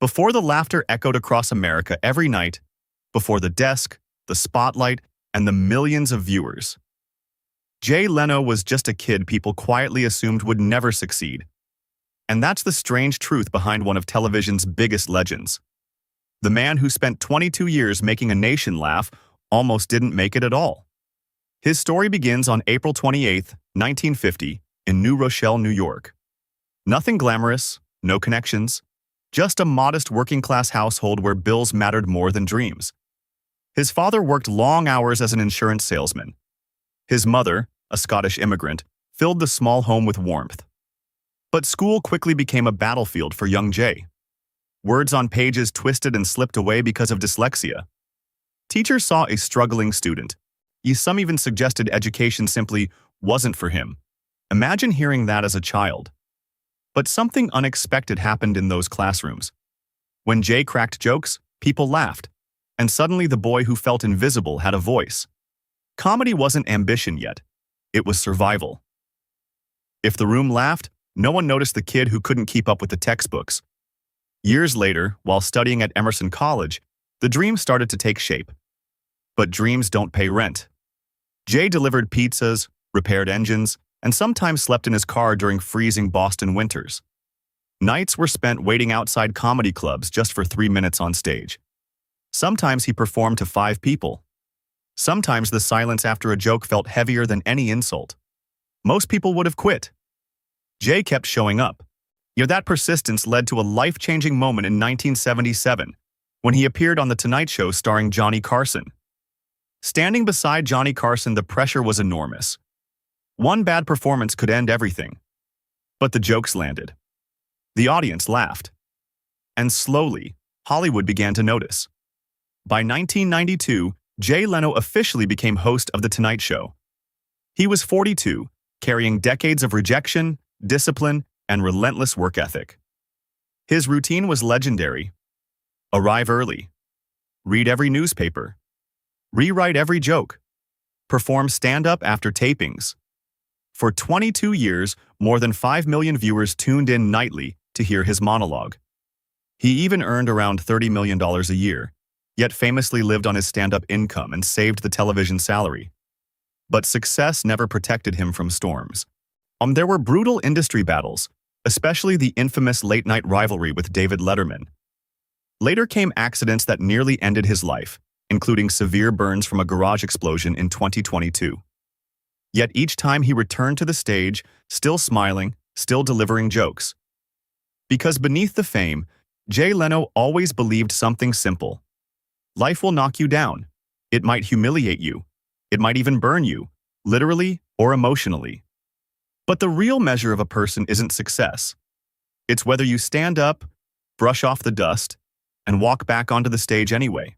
Before the laughter echoed across America every night, before the desk, the spotlight, and the millions of viewers, Jay Leno was just a kid people quietly assumed would never succeed. And that's the strange truth behind one of television's biggest legends. The man who spent 22 years making a nation laugh almost didn't make it at all. His story begins on April 28, 1950, in New Rochelle, New York. Nothing glamorous, no connections, just a modest working-class household where bills mattered more than dreams. His father worked long hours as an insurance salesman. His mother, a Scottish immigrant, filled the small home with warmth. But school quickly became a battlefield for young Jay. Words on pages twisted and slipped away because of dyslexia. Teachers saw a struggling student. Some even suggested education simply wasn't for him. Imagine hearing that as a child. But something unexpected happened in those classrooms. When Jay cracked jokes, people laughed, and suddenly the boy who felt invisible had a voice. Comedy wasn't ambition yet. It was survival. If the room laughed, no one noticed the kid who couldn't keep up with the textbooks. Years later, while studying at Emerson College, the dream started to take shape. But dreams don't pay rent. Jay delivered pizzas, repaired engines, and sometimes slept in his car during freezing Boston winters. Nights were spent waiting outside comedy clubs just for 3 minutes on stage. Sometimes he performed to 5 people. Sometimes the silence after a joke felt heavier than any insult. Most people would have quit. Jay kept showing up. That persistence led to a life-changing moment in 1977, when he appeared on The Tonight Show starring Johnny Carson. Standing beside Johnny Carson, the pressure was enormous. One bad performance could end everything. But the jokes landed. The audience laughed. And slowly, Hollywood began to notice. By 1992, Jay Leno officially became host of The Tonight Show. He was 42, carrying decades of rejection, discipline, and relentless work ethic. His routine was legendary. Arrive early. Read every newspaper. Rewrite every joke. Perform stand-up after tapings. For 22 years, more than 5 million viewers tuned in nightly to hear his monologue. He even earned around $30 million a year, yet famously lived on his stand-up income and saved the television salary. But success never protected him from storms. There were brutal industry battles, especially the infamous late-night rivalry with David Letterman. Later came accidents that nearly ended his life, including severe burns from a garage explosion in 2022. Yet each time he returned to the stage, still smiling, still delivering jokes. Because beneath the fame, Jay Leno always believed something simple. Life will knock you down. It might humiliate you. It might even burn you, literally or emotionally. But the real measure of a person isn't success. It's whether you stand up, brush off the dust, and walk back onto the stage anyway.